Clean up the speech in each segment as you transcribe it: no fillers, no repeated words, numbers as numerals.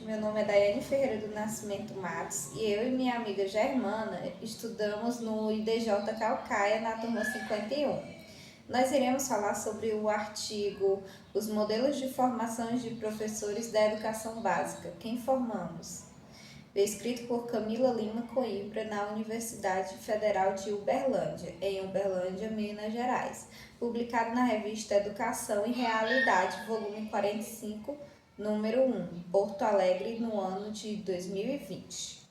Meu nome é Daiane Ferreira do Nascimento Matos e eu e minha amiga Germana estudamos no IDJ Calcaia na turma 51. Nós iremos falar sobre o artigo Os modelos de formação de professores da educação básica. Quem formamos? Escrito por Camila Lima Coimbra na Universidade Federal de Uberlândia, em Uberlândia, Minas Gerais. Publicado na revista Educação e Realidade, volume 45, número 1, Porto Alegre, no ano de 2020.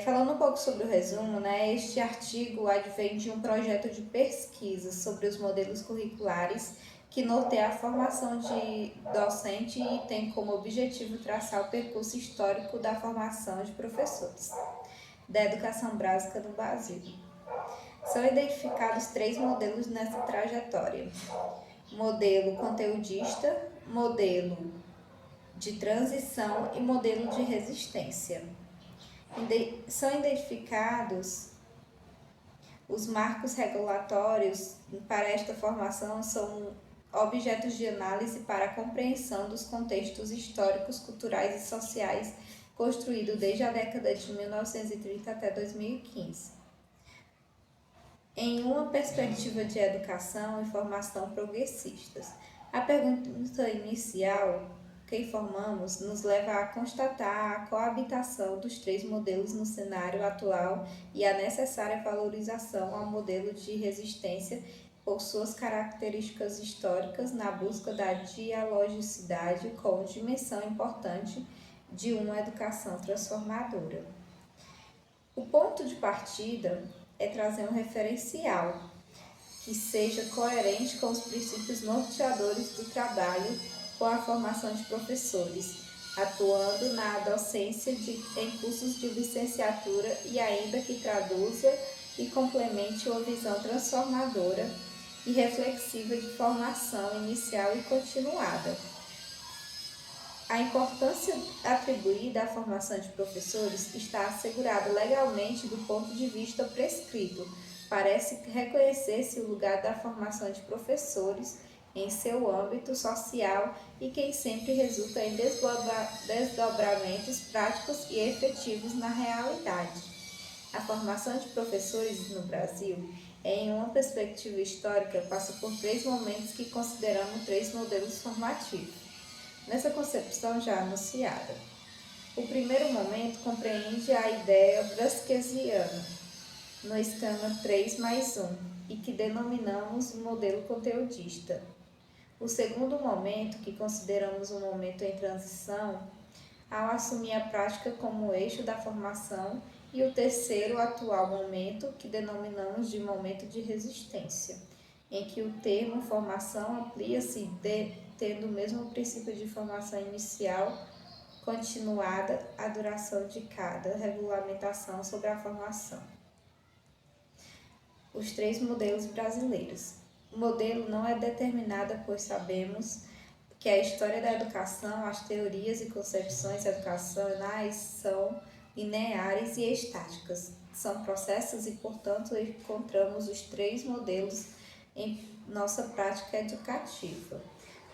Falando um pouco sobre o resumo, né, este artigo advém de um projeto de pesquisa sobre os modelos curriculares que norteia a formação de docente e tem como objetivo traçar o percurso histórico da formação de professores da educação básica no Brasil. São identificados 3 modelos nessa trajetória: modelo conteudista, modelo de transição e modelo de resistência. São identificados os marcos regulatórios para esta formação são objetos de análise para a compreensão dos contextos históricos, culturais e sociais construídos desde a década de 1930 até 2015. Em uma perspectiva de educação e formação progressistas. A pergunta inicial que informamos nos leva a constatar a coabitação dos 3 modelos no cenário atual e a necessária valorização ao modelo de resistência por suas características históricas na busca da dialogicidade com dimensão importante de uma educação transformadora. O ponto de partida é trazer um referencial que seja coerente com os princípios norteadores do trabalho com a formação de professores, atuando na docência em cursos de licenciatura e ainda que traduza e complemente uma visão transformadora e reflexiva de formação inicial e continuada. A importância atribuída à formação de professores está assegurada legalmente do ponto de vista prescrito. Parece reconhecer-se o lugar da formação de professores em seu âmbito social e que sempre resulta em desdobramentos práticos e efetivos na realidade. A formação de professores no Brasil, em uma perspectiva histórica, passa por 3 momentos que consideramos 3 modelos formativos. Nessa concepção já anunciada. O primeiro momento compreende a ideia brasquesiana, no esquema 3+1, e que denominamos modelo conteudista. O segundo momento, que consideramos um momento em transição, ao assumir a prática como eixo da formação, e o terceiro, atual momento, que denominamos de momento de resistência, em que o termo formação amplia-se tendo o mesmo princípio de formação inicial continuada a duração de cada regulamentação sobre a formação. Os 3 modelos brasileiros. O modelo não é determinado, pois sabemos que a história da educação, as teorias e concepções educacionais são lineares e estáticas. São processos e, portanto, encontramos os 3 modelos em nossa prática educativa.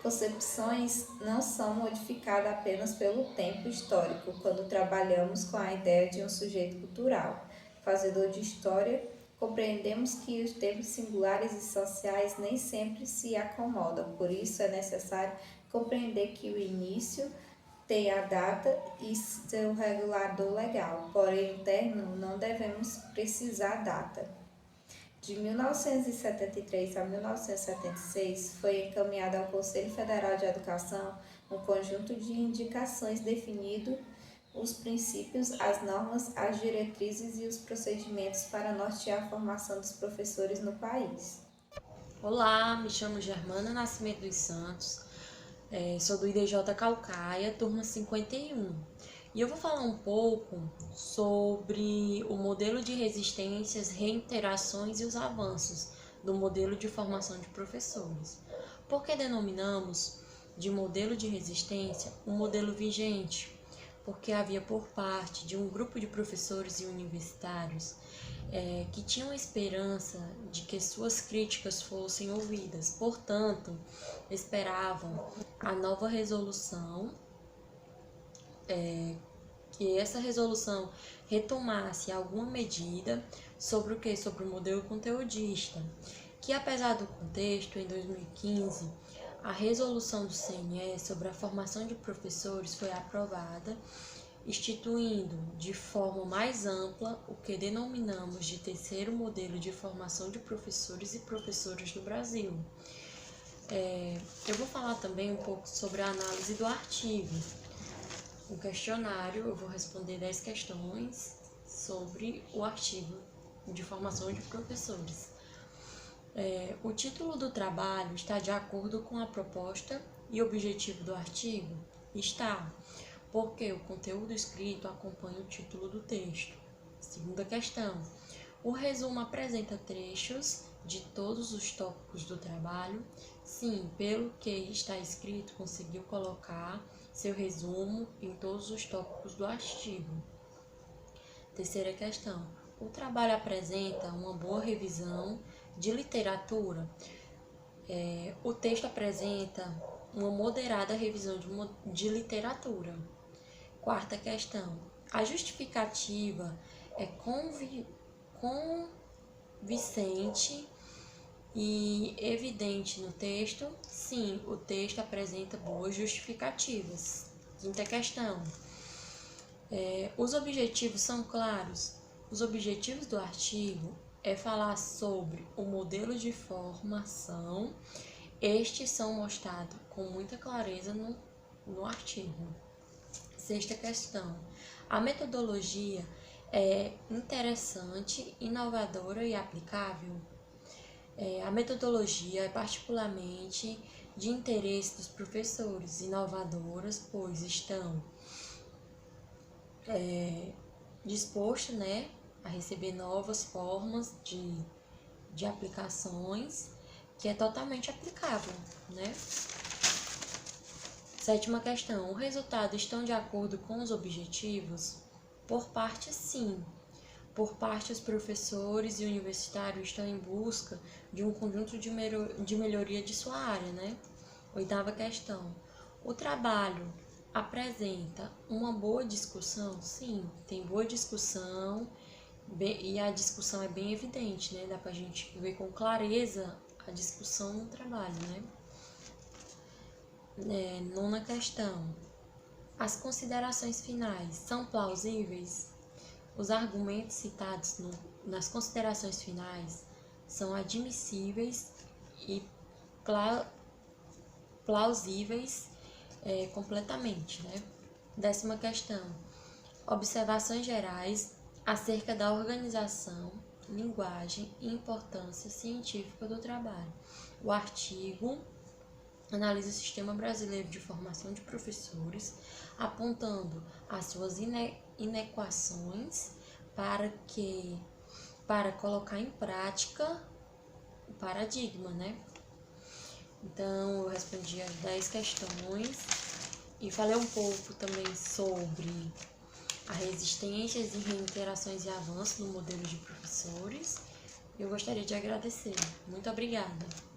Concepções não são modificadas apenas pelo tempo histórico, quando trabalhamos com a ideia de um sujeito cultural, fazedor de história. Compreendemos que os tempos singulares e sociais nem sempre se acomodam, por isso é necessário compreender que o início tem a data e seu regulador legal, porém o término não devemos precisar data. De 1973 a 1976, foi encaminhado ao Conselho Federal de Educação um conjunto de indicações definindo os princípios, as normas, as diretrizes e os procedimentos para nortear a formação dos professores no país. Olá, me chamo Germana Nascimento dos Santos, sou do IDJ Calcaia, turma 51. E eu vou falar um pouco sobre o modelo de resistências, reiterações e os avanços do modelo de formação de professores. Por que denominamos de modelo de resistência um modelo vigente? Porque havia por parte de um grupo de professores e universitários que tinham a esperança de que suas críticas fossem ouvidas. Portanto, esperavam a nova resolução que essa resolução retomasse alguma medida sobre o que? Sobre o modelo conteudista, que apesar do contexto, em 2015, a resolução do CNE sobre a formação de professores foi aprovada, instituindo de forma mais ampla o que denominamos de terceiro modelo de formação de professores e professoras do Brasil. Eu vou falar também um pouco sobre a análise do artigo. O questionário, eu vou responder 10 questões sobre o artigo de formação de professores. O título do trabalho está de acordo com a proposta e objetivo do artigo? Está, porque o conteúdo escrito acompanha o título do texto. Segunda questão. O resumo apresenta trechos de todos os tópicos do trabalho? Sim, pelo que está escrito, conseguiu colocar seu resumo em todos os tópicos do artigo. Terceira questão. O trabalho apresenta uma boa revisão de literatura? O texto apresenta uma moderada revisão de literatura. Quarta questão. A justificativa é convincente e evidente no texto? Sim, o texto apresenta boas justificativas. Quinta questão. Os objetivos são claros? Os objetivos do artigo é falar sobre o modelo de formação. Estes são mostrados com muita clareza no artigo. Sexta questão. A metodologia é interessante, inovadora e aplicável? A metodologia é particularmente de interesse dos professores, inovadoras, pois estão dispostos, a receber novas formas de aplicações, que é totalmente aplicável, Sétima questão. O resultado estão de acordo com os objetivos? Por parte, sim. Por parte, os professores e universitários estão em busca de um conjunto de melhoria de sua área, Oitava questão. O trabalho apresenta uma boa discussão? Sim, tem boa discussão e a discussão é bem evidente, Dá pra gente ver com clareza a discussão no trabalho, Nona questão. As considerações finais são plausíveis? Os argumentos citados nas considerações finais são admissíveis e plausíveis completamente, Décima questão. Observações gerais acerca da organização, linguagem e importância científica do trabalho. O artigo analisa o sistema brasileiro de formação de professores, apontando as suas inequações para colocar em prática o paradigma, Então, eu respondi as 10 questões e falei um pouco também sobre a resistências e reiterações e avanços no modelo de professores. Eu gostaria de agradecer. Muito obrigada.